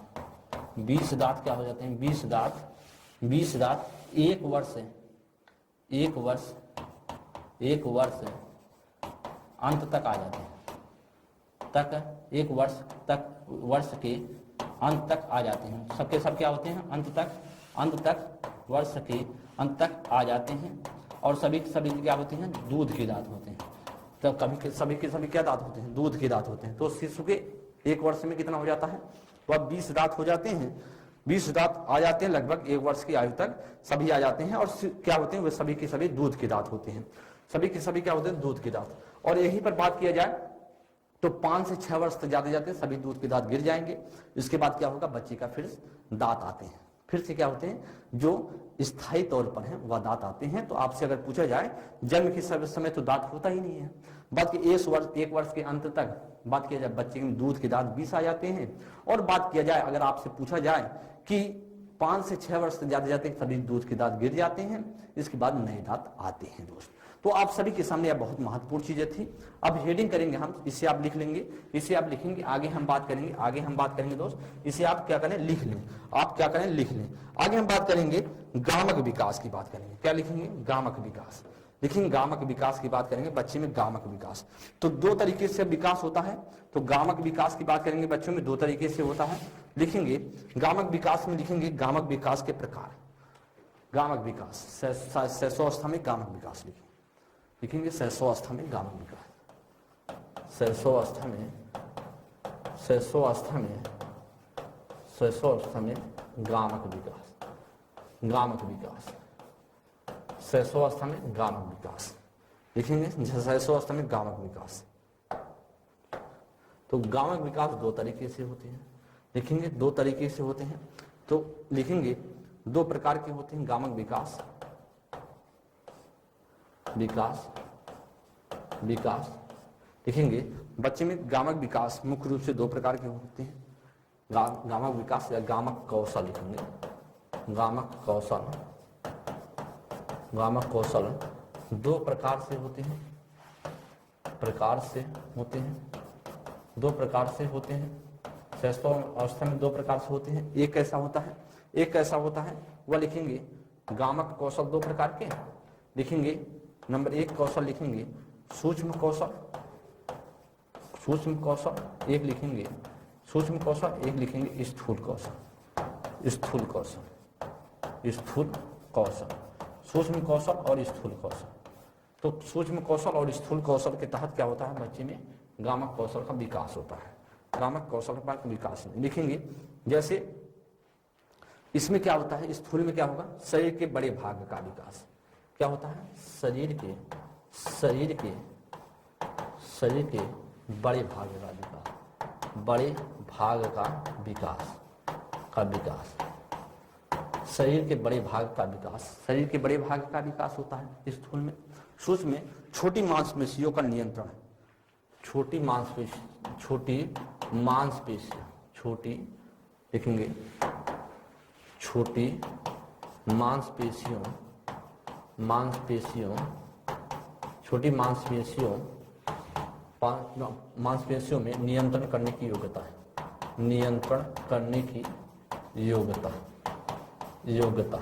20 दांत क्या हो जाते हैं? 20 दांत एक वर्ष अंत तक आ जाते हैं। एक वर्ष के अंत तक आ जाते हैं। सबके सब क्या होते हैं? अंत तक वर्ष के अंत तक आ जाते हैं। और सभी क्या होते हैं? दूध के दांत होते हैं। तब सभी के सभी क्या दांत होते हैं? दूध के दांत होते हैं। तो शिशु के एक वर्ष में कितना हो जाता है? वह 20 दांत हो जाते हैं। 20 दांत आ जाते हैं लगभग एक वर्ष की आयु तक सभी आ जाते हैं। और क्या होते हैं? वे सभी के सभी दूध के दांत होते हैं। सभी के सभी क्या होते हैं? दूध के दांत। और यहीं पर बात किया जाए तो 5 से 6 वर्ष तक जाते सभी दूध के दांत गिर जाएंगे। इसके बाद क्या होगा? बच्चे का फिर दांत आते हैं। फिर से क्या होते हैं? जो स्थायी तौर पर हैं वह दांत आते हैं। तो आपसे अगर पूछा जाए जन्म के समय तो दांत होता ही नहीं है। बात की एक वर्ष के अंत तक बात किया जाए बच्चे के दूध के दांत 20 आ जाते हैं। और बात किया जाए अगर आपसे पूछा जाए कि 5 से 6 वर्ष तक जाते सभी दूध के दांत गिर जाते हैं। इसके बाद नए दांत आते हैं दोस्त। तो आप सभी के सामने यह बहुत महत्वपूर्ण चीजें थी। अब हेडिंग करेंगे हम, इसे आप लिख लेंगे, इसे आप लिखेंगे, आगे हम बात करेंगे दोस्त। इसे आप क्या करें? लिख लें। आप क्या करें? लिख लें। आगे हम बात करेंगे गामक विकास की बात करेंगे। क्या लिखेंगे? गामक विकास लिखेंगे। गामक विकास की बात करेंगे। बच्चे में गामक विकास तो 2 तरीके से विकास होता है। तो गामक विकास की बात करेंगे बच्चों में 2 तरीके से होता है। लिखेंगे गामक विकास में, लिखेंगे गामक विकास के प्रकार। गामक विकास शैशवावस्था में गामक विकास लिखेंगे शैशवावस्था में गामक विकास। शैशवावस्था में गामक विकास। शैशवावस्था में गामक विकास लिखेंगे। शैशवावस्था में गामक विकास। तो गामक विकास 2 तरीके से होते हैं। लिखेंगे 2 तरीके से होते हैं। तो लिखेंगे 2 प्रकार के होते हैं गामक विकास। लिखेंगे बच्चे में गामक विकास मुख्य रूप से 2 प्रकार के होते हैं। गामक विकास या गामक कौशल लिखेंगे। गामक कौशल 2 प्रकार से होते हैं। 2 प्रकार से होते हैं। शैशवावस्था में 2 प्रकार से होते हैं। एक कैसा होता है वह लिखेंगे गामक कौशल 2 प्रकार के लिखेंगे। नंबर 1 कौशल लिखेंगे सूक्ष्म कौशल 1 लिखेंगे। सूक्ष्म कौशल 1 लिखेंगे स्थूल कौशल। सूक्ष्म कौशल और स्थूल कौशल। तो सूक्ष्म कौशल और स्थूल कौशल के तहत क्या होता है? बच्चे में गामक कौशल का विकास होता है। गामक कौशल का विकास लिखेंगे। जैसे इसमें क्या होता है? स्थूल में क्या होगा? शरीर के बड़े भाग का विकास। क्या होता है? शरीर के बड़े भाग का विकास। शरीर के बड़े भाग का विकास होता है स्थूल में। सूक्ष्म में छोटी मांसपेशियों का नियंत्रण। छोटी लिखेंगे छोटी मांसपेशियों में नियंत्रण करने की योग्यता।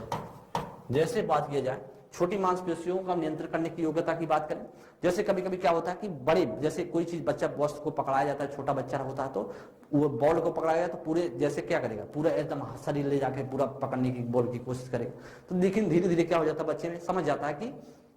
जैसे बात किया जाए छोटी मांसपेशियों का नियंत्रण करने की योग्यता की बात करें, जैसे कभी कभी क्या होता है कि बड़े, जैसे कोई चीज बच्चा वस्तु को पकड़ाया जाता है, छोटा बच्चा होता है तो वो बॉल को पकड़ाया गया तो पूरे जैसे क्या करेगा, पूरा एकदम शरीर ले जाके पूरा पकड़ने की बॉल की कोशिश करेगा। तो लेकिन धीरे धीरे क्या हो जाता है, बच्चे में समझ जाता है कि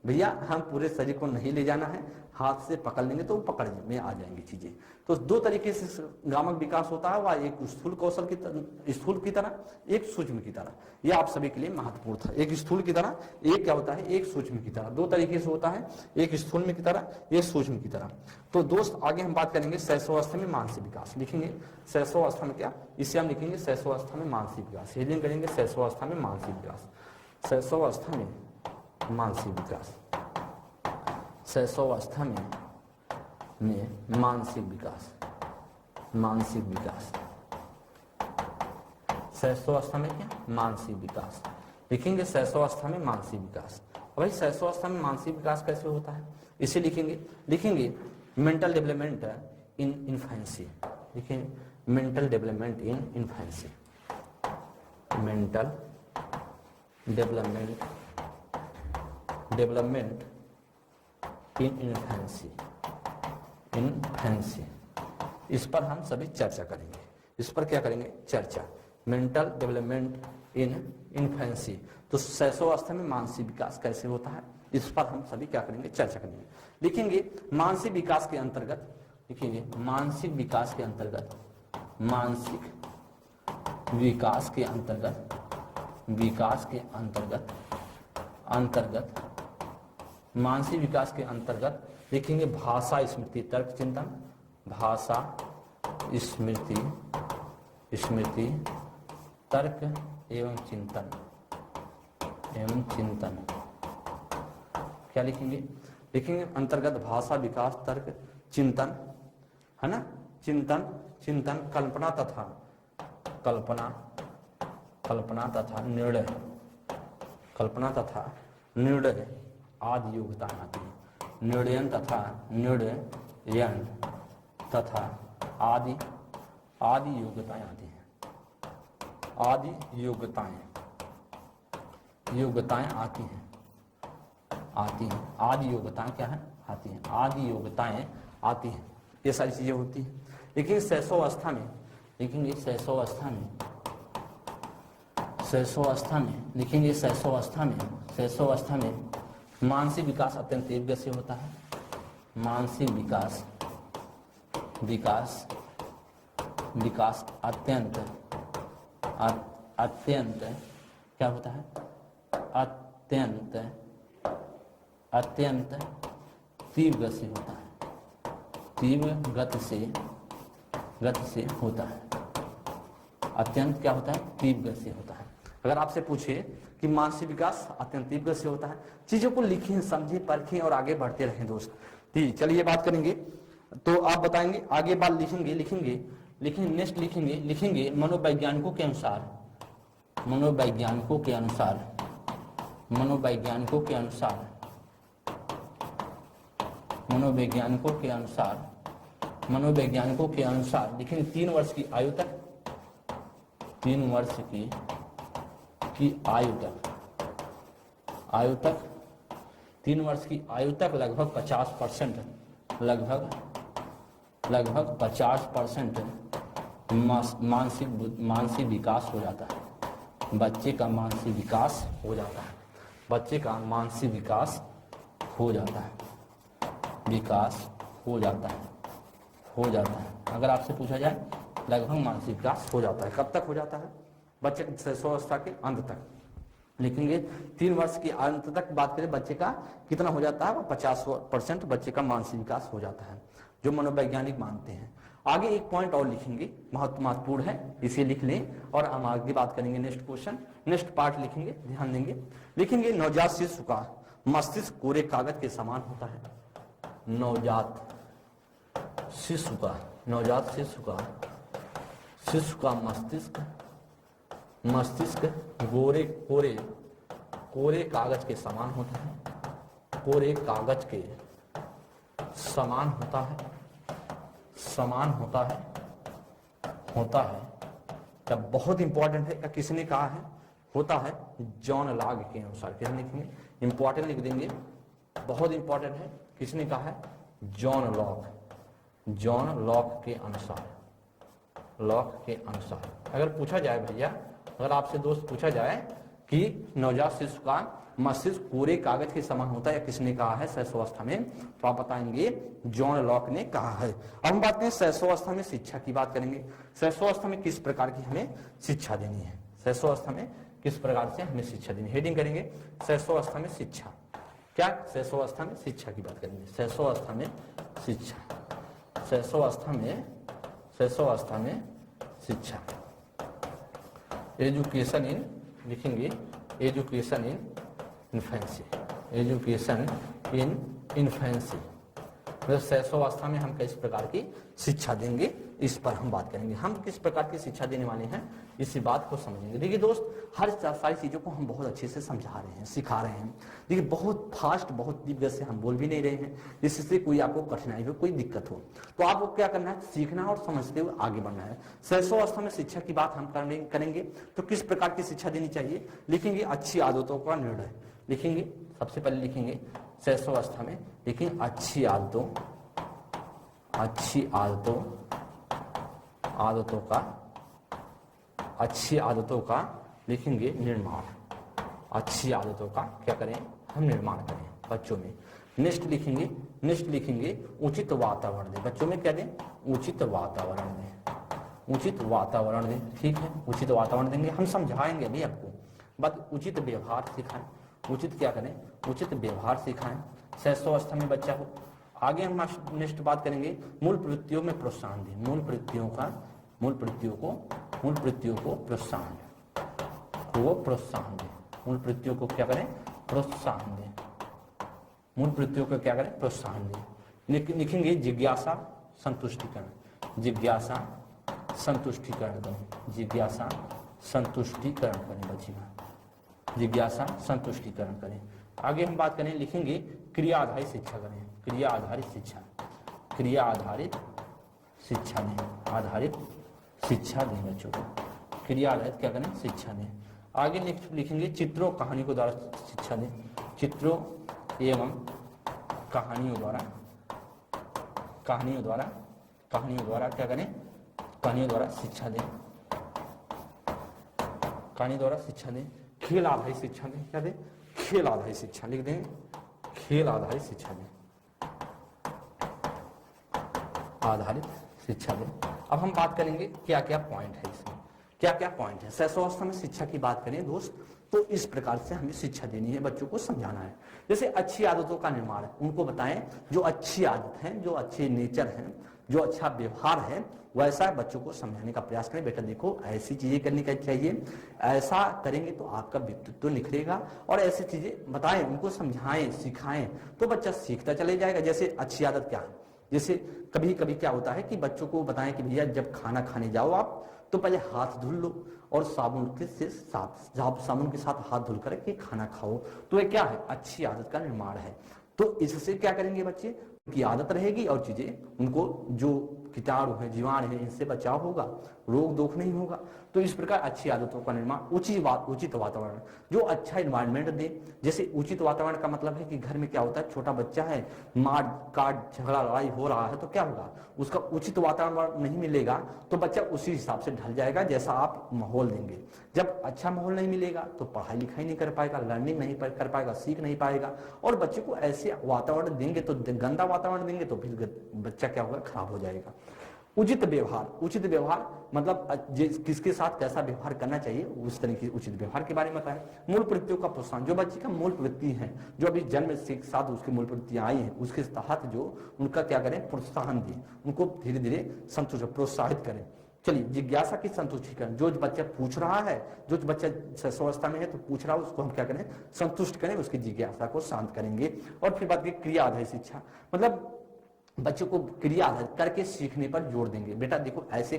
भैया हम पूरे शरीर को नहीं ले जाना है, हाथ से पकड़ लेंगे तो पकड़ में आ जाएंगी चीजें। तो दो तरीके से गामक विकास होता है, वह एक स्थूल कौशल की स्थूल की तरह, एक सूक्ष्म की तरह। यह आप सभी के लिए महत्वपूर्ण था। एक स्थूल की तरह, एक क्या होता है, एक सूक्ष्म की तरह। दो तरीके से होता है, एक स्थूल में की तरह, एक सूक्ष्म की तरह। तो दोस्त आगे हम बात करेंगे शैशवावस्था में मानसिक विकास। लिखेंगे शैशवावस्था में क्या, इसे हम लिखेंगे शैशवावस्था में मानसिक विकास। हेडिंग करेंगे शैशवावस्था में मानसिक विकास। शैशवावस्था में मानसिक विकास, शैशवावस्था में मानसिक विकास, मानसिक विकास। शैशवावस्था में क्या, मानसिक विकास। लिखेंगे शैशवावस्था में मानसिक विकास। भाई शैशवावस्था में मानसिक विकास कैसे होता है, इसे लिखेंगे मेंटल डेवलपमेंट इन इन्फेंसी। लिखेंगे mental development in infancy, mental development in infancy, infancy. इस पर हम सभी चर्चा करेंगे। इस पर क्या करेंगे, चर्चा। मेंटल डेवलपमेंट इन इन्फेंसी, तो शैशवावस्था में मानसिक विकास कैसे होता है, इस पर हम सभी क्या करेंगे, चर्चा करेंगे। लिखेंगे मानसिक विकास के अंतर्गत, लिखेंगे मानसिक विकास के अंतर्गत, मानसिक विकास के अंतर्गत, विकास के अंतर्गत, अंतर्गत मानसिक विकास के अंतर्गत लिखेंगे भाषा स्मृति तर्क चिंतन, भाषा स्मृति, स्मृति तर्क एवं चिंतन, एवं चिंतन। क्या लिखेंगे, लिखेंगे अंतर्गत भाषा विकास तर्क चिंतन, है ना, चिंतन, चिंतन कल्पना तथा, कल्पना, कल्पना तथा निर्णय, कल्पना तथा निर्णय आदि योग्यताएं आती हैं। निर्णयन तथा निर्णयन तथा आदि, आदि योग्यताएं आती हैं। आदि योग्यताएं, योग्यताएं आती हैं, आती हैं। आदि योग्यताएं क्या है, आती हैं। आदि योग्यताएं आती हैं, ये सारी चीजें होती हैं। लेकिन शैशवावस्था में, लिखेंगे शैशवावस्था में, शैशवावस्था में लिखेंगे शैशवावस्था में, शैशवावस्था में मानसिक विकास अत्यंत तीव्र से होता है। मानसिक विकास, विकास, विकास अत्यंत, अत्यंत क्या होता है, अत्यंत, अत्यंत तीव्र गति से होता है। तीव्र गति से, गति से होता है। अत्यंत क्या होता है, तीव्र गति से होता है। अगर आपसे पूछे कि मानसिक विकास अत्यंत तीव्र से होता है, चीजों को लिखें, समझें, परखें और आगे बढ़ते रहें दोस्त। ठीक, चलिए बात करेंगे। तो आप बताएंगे, आगे बात लिखेंगे, लिखेंगे नेक्स्ट लिखेंगे मनोवैज्ञानिकों के अनुसार, मनोवैज्ञानिकों के अनुसार, मनोवैज्ञानिकों के अनुसार, मनोवैज्ञानिकों के अनुसार, मनोवैज्ञानिकों के अनुसार लिखेंगे 3 वर्ष की आयु तक, 3 वर्ष की आयु तक, आयु तक 3 वर्ष की आयु तक लगभग 50%, लगभग 50% मानसिक विकास हो जाता है। बच्चे का मानसिक विकास हो जाता है, बच्चे का मानसिक विकास हो जाता है, विकास हो जाता है, हो जाता है। अगर आपसे पूछा जाए लगभग मानसिक विकास हो जाता है, कब तक हो जाता है, बच्चे शैशवावस्था के अंत तक। लिखेंगे 3 वर्ष की अंत तक बात करें, बच्चे का कितना हो जाता है, 50% बच्चे का मानसिक विकास हो जाता है, जो मनोवैज्ञानिक मानते हैं। आगे एक पॉइंट और लिखेंगे, महत्वपूर्ण है, इसे लिख लें और हम आगे बात करेंगे। नेक्स्ट क्वेश्चन, नेक्स्ट पार्ट लिखेंगे, ध्यान देंगे। लिखेंगे नवजात शिशु का मस्तिष्क कोरे कागज के समान होता है। नवजात शिशु का, नवजात शिशु का, शिशु का मस्तिष्क, मस्तिष्क कोरे कागज के समान होता है, कोरे कागज के समान होता है, समान होता है, होता है। जब बहुत इंपॉर्टेंट है, किसने कहा है, होता है, जॉन लॉक के अनुसार। किसने लिखेंगे, इंपॉर्टेंट लिख देंगे, बहुत इंपॉर्टेंट है। किसने कहा है, जॉन लॉक, जॉन लॉक के अनुसार, लॉक के अनुसार। अगर पूछा जाए भैया, अगर आपसे दोस्त पूछा जाए कि नवजात शिशु का मस्तिष्क कोरे कागज के समान होता है, या किसने कहा है शैशवावस्था में, तो आप बताएंगे जॉन लॉक ने कहा है। अब हम बात करें शैशवावस्था में शिक्षा की बात करेंगे। शैशवावस्था में किस प्रकार की हमें शिक्षा देनी है, शैशवावस्था में किस प्रकार से हमें शिक्षा देनी है। हेडिंग करेंगे शैशवावस्था में शिक्षा। क्या, शैशवावस्था में शिक्षा की बात करेंगे। शैशवावस्था में शिक्षा, शैशवावस्था में, शैशवावस्था में शिक्षा। एजुकेशन इन, लिखेंगे education in infancy, education in infancy, मतलब शैशवावस्था में हम किस प्रकार की शिक्षा देंगे, इस पर हम बात करेंगे। हम किस प्रकार की शिक्षा देने वाले हैं, इसी बात को समझेंगे। देखिए दोस्त, हर सारी चीजों को हम बहुत अच्छे से समझा रहे हैं, सिखा रहे हैं। देखिए बहुत फास्ट, बहुत दिव्य से हम बोल भी नहीं रहे हैं, जिससे कोई आपको कठिनाई हो, कोई दिक्कत हो, तो आपको क्या करना है, सीखना और समझते हुए आगे बढ़ना है। शैशवावस्था में शिक्षा की बात हम करेंगे तो किस प्रकार की शिक्षा देनी चाहिए, लिखेंगे अच्छी आदतों का निर्णय। लिखेंगे, सबसे पहले लिखेंगे शैशवावस्था में, लिखेंगे अच्छी आदतों, अच्छी आदतों, आदतों का, अच्छी आदतों का लिखेंगे निर्माण, अच्छी आदतों का क्या करें, हम निर्माण करें बच्चों में। नेक्स्ट लिखेंगे, नेक्स्ट लिखेंगे उचित वातावरण दें, बच्चों में क्या दें, उचित वातावरण दें, उचित वातावरण दें। ठीक है, उचित वातावरण देंगे, हम समझाएंगे अभी आपको, बस उचित व्यवहार सिखाएं, उचित क्या करें, उचित व्यवहार सिखाएं। शैशवावस्था में बच्चा हो। आगे हम नेक्स्ट बात करेंगे मूल प्रवृत्तियों में प्रोत्साहन दें, मूल प्रवृत्तियों का, मूल प्रवृत्तियों को प्रोत्साहन, वो प्रोत्साहन दें, मूल प्रवृत्तियों को क्या करें, प्रोत्साहन दें, मूल प्रवृत्तियों को क्या करें, प्रोत्साहन दें। लिखेंगे जिज्ञासा संतुष्टिकरण, जिज्ञासा संतुष्टिकरण करें, जिज्ञासा संतुष्टिकरण करें बच्चे का, जिज्ञासा संतुष्टिकरण करें। आगे हम बात करें, लिखेंगे क्रिया आधारित शिक्षा करें, क्रिया आधारित शिक्षा, क्रिया आधारित शिक्षा दें, आधारित शिक्षा दें बच्चों को, क्रिया आधारित क्या करें, शिक्षा दें। आगे लिखेंगे चित्रों कहानी को द्वारा शिक्षा दें, चित्रों एवं कहानियों द्वारा, कहानियों द्वारा, कहानियों द्वारा क्या करें, कहानियों द्वारा शिक्षा दें, कहानी द्वारा शिक्षा दें। खेल आधारित शिक्षा दें, क्या दें, खेल आधारित शिक्षा, लिख दें खेल आधारित शिक्षा दें, आधारित शिक्षा दें। अब हम बात करेंगे क्या क्या पॉइंट है इसमें, क्या क्या पॉइंट है। शैशवावस्था में शिक्षा की बात करें दोस्त, तो इस प्रकार से हमें शिक्षा देनी है, बच्चों को समझाना है। जैसे अच्छी आदतों का निर्माण है, उनको बताएं जो अच्छी आदत है, जो अच्छे नेचर है, जो अच्छा व्यवहार है, वैसा बच्चों को समझाने का प्रयास करें। बेटा देखो ऐसी चीजें करनी चाहिए, ऐसा करेंगे तो आपका व्यक्तित्व तो निखरेगा, और ऐसी चीजें बताएं, उनको समझाएं, सिखाएं, तो बच्चा सीखता चले जाएगा। जैसे अच्छी आदत क्या है, जैसे कभी कभी क्या होता है कि बच्चों को बताएं कि भैया जब खाना खाने जाओ आप तो पहले हाथ धुल लो और साबुन के साथ हाथ धुल करके खाना खाओ, तो ये क्या है, अच्छी आदत का निर्माण है। तो इससे क्या करेंगे बच्चे, उनकी आदत रहेगी और चीजें उनको जो कीटाणु है, जीवाणु है, इनसे बचाव होगा, रोग दोष नहीं होगा। तो इस प्रकार अच्छी आदतों का निर्माण, उचित वातावरण, जो अच्छा इन्वायरमेंट दे। जैसे उचित वातावरण का मतलब है कि घर में क्या होता है, छोटा बच्चा है, मार काट झगड़ा लड़ाई हो रहा है, तो क्या होगा, उसका उचित वातावरण नहीं मिलेगा तो बच्चा उसी हिसाब से ढल जाएगा जैसा आप माहौल देंगे। जब अच्छा माहौल नहीं मिलेगा तो पढ़ाई लिखाई नहीं कर पाएगा, लर्निंग नहीं कर पाएगा, सीख नहीं पाएगा। और बच्चे को ऐसे वातावरण देंगे तो, गंदा वातावरण देंगे तो फिर बच्चा क्या होगा, खराब हो जाएगा। उचित व्यवहार, उचित व्यवहार मतलब किसके साथ कैसा व्यवहार करना चाहिए, उस तरीके के उचित व्यवहार के बारे में बताएं। मूल प्रवृत्तियों का प्रोत्साहन, जो बच्चे का मूल प्रवृत्ति है, जो अभी जन्म से साथ उसकी मूल प्रवृत्तियां आई हैं, उसके तहत जो उनका क्या करें, प्रोत्साहन दें, उनको धीरे धीरे संतुष्ट प्रोत्साहित करें। चलिए जिज्ञासा की संतुष्टिकरण, जो बच्चा पूछ रहा है, जो बच्चा शैशवावस्था में है तो पूछ रहा है, उसको हम क्या करें, संतुष्ट करें, उसकी जिज्ञासा को शांत करेंगे। और फिर बात की क्रिया आधारित शिक्षा, मतलब बच्चों को क्रिया आधारित करके सीखने पर जोर देंगे। बेटा देखो ऐसे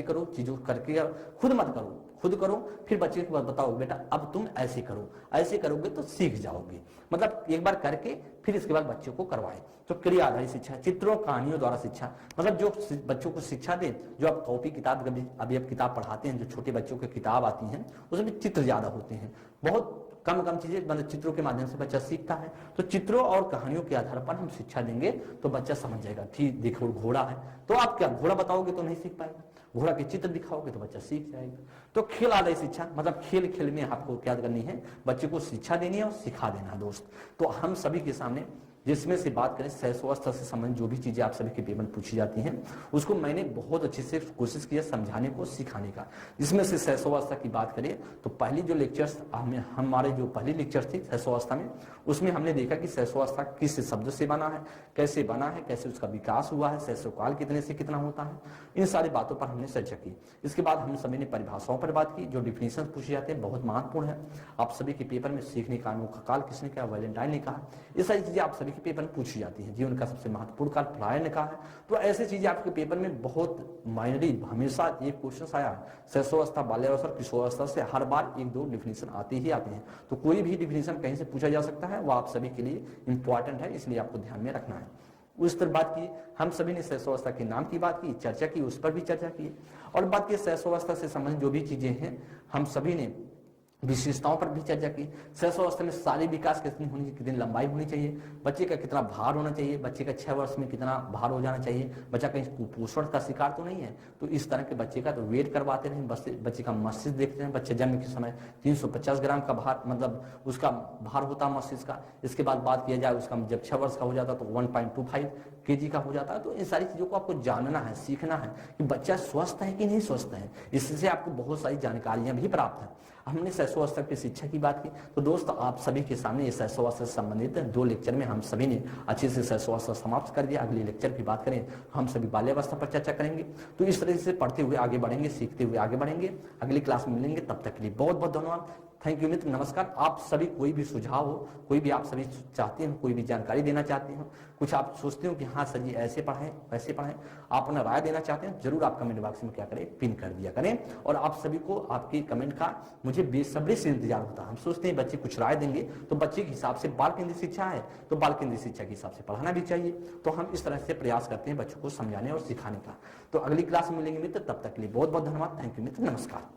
करो, चीजों करके खुद मत करो, खुद करो, फिर बच्चे को बताओ बेटा अब तुम ऐसे करो, ऐसे करोगे तो सीख जाओगे। मतलब एक बार करके फिर इसके बाद बच्चों को करवाए। तो क्रिया आधारित शिक्षा, चित्रों कहानियों द्वारा शिक्षा, मतलब जो बच्चों को शिक्षा दे, जो आप कॉपी किताब अभी आप किताब पढ़ाते हैं, जो छोटे बच्चों की किताब आती हैं उसमें चित्र ज्यादा होते हैं, बहुत कम चीजें मतलब चित्रों के माध्यम से बच्चा सीखता है। तो चित्रों और कहानियों के आधार पर हम शिक्षा देंगे तो बच्चा समझ जाएगा। ठीक देखो घोड़ा है तो आप क्या घोड़ा बताओगे तो नहीं सीख पाएगा, घोड़ा के चित्र दिखाओगे तो बच्चा सीख जाएगा। तो खेल आधारित शिक्षा, मतलब खेल खेल में आपको क्या करनी है, बच्चे को शिक्षा देनी है और सिखा देना है दोस्त। तो हम सभी के सामने जिसमें से बात करें सहस्वावस्था से संबंधित जो भी चीजें आप सभी के पेपर में पूछी जाती हैं उसको मैंने बहुत अच्छे से कोशिश किया समझाने को, सिखाने का। जिसमें से सहस्वावस्था की बात करें तो पहली जो लेक्चर्स हमारे जो पहली लेक्चर थी सहस्वावस्था में, उसमें हमने देखा कि सहस्वावस्था किस शब्द से बना है, कैसे उसका विकास हुआ है, सहस्त्रकाल कितने से कितना होता है, इन सारी बातों पर हमने चर्चा की। इसके बाद हम सभी ने परिभाषाओं पर बात की, जो डिफिनेशन पूछे जाते हैं बहुत महत्वपूर्ण है। आप सभी के पेपर में सीखने का अनोखा काल किसने कहा, वैलेंटाइन ने कहा। ये सारी चीजें आप सभी के पेपर में पूछी जाती हैं। जीवन का सबसे महत्वपूर्ण काल फ्रायर ने कहा है। तो ऐसी चीजें आपके पेपर में बहुत माइनरी हमेशा एक क्वेश्चन आया है, सहस्त्रावस्था, बाल्यावस्था, किशोरावस्था से हर बार एक दो डिफिनेशन आते ही आते हैं। तो कोई भी डिफिनेशन कहीं से पूछा जा सकता है, वो आप सभी के लिए इंपॉर्टेंट है, इसलिए आपको ध्यान में रखना है। उस तरह बात की, हम सभी ने सहस्त्रावस्था के नाम की बात की, चर्चा की, उस पर भी चर्चा की। और बात की सहस्त्रावस्था से संबंधित जो भी चीजें हैं हम सभी ने विशेषताओं पर भी चर्चा की। सहस्त्रावस्था में शारीरिक विकास कितनी होनी चाहिए, कितनी लंबाई होनी चाहिए, बच्चे का कितना भार होना चाहिए, बच्चे का 6 वर्ष में कितना भार हो जाना चाहिए, बच्चा कहीं कुपोषण का शिकार तो नहीं है। तो इस तरह के बच्चे का तो वेट करवाते रहे, बच्चे का मस्तिष्क देखते हैं। बच्चे जन्म के समय 350 ग्राम का भार, मतलब उसका भार होता मस्तिष्क का। इसके बाद बात किया जाए उसका जब 6 वर्ष का हो जाता तो 1.25 kg का हो जाता है। तो इन सारी चीजों को आपको जानना है, सीखना है कि बच्चा स्वस्थ है कि नहीं स्वस्थ है। इससे आपको बहुत सारी जानकारियां भी प्राप्त है। हमने सहस्त्रावस्था की शिक्षा की बात की। तो दोस्तों आप सभी के सामने ये सहस्त्रावस्था से संबंधित 2 लेक्चर में हम सभी ने अच्छे से सहस्त्रावस्था समाप्त कर दिया। अगले लेक्चर की बात करें हम सभी बाल्यावस्था पर चर्चा करेंगे। तो इस तरह से पढ़ते हुए आगे बढ़ेंगे, सीखते हुए आगे बढ़ेंगे। अगली क्लास में मिलेंगे, तब तक के लिए बहुत बहुत धन्यवाद। थैंक यू मित्र, नमस्कार। आप सभी कोई भी सुझाव हो, कोई भी आप सभी चाहते हैं, कोई भी जानकारी देना चाहते हो, कुछ आप सोचते हो कि हाँ सर जी ऐसे पढ़ाएं वैसे पढ़ाएं, आप अपना राय देना चाहते हैं, जरूर आप कमेंट बॉक्स में क्या करें, पिन कर दिया करें। और आप सभी को आपकी कमेंट का मुझे बेसब्री से इंतजार होता है। हम सोचते हैं बच्चे कुछ राय देंगे तो बच्चे के हिसाब से बाल केंद्रित शिक्षा है तो बाल केंद्रित शिक्षा के हिसाब से पढ़ाना भी चाहिए। तो हम इस तरह से प्रयास करते हैं बच्चों को समझाने और सिखाने का। तो अगली क्लास में मिलेंगे मित्र, तब तक के लिए बहुत बहुत धन्यवाद। थैंक यू मित्र, नमस्कार।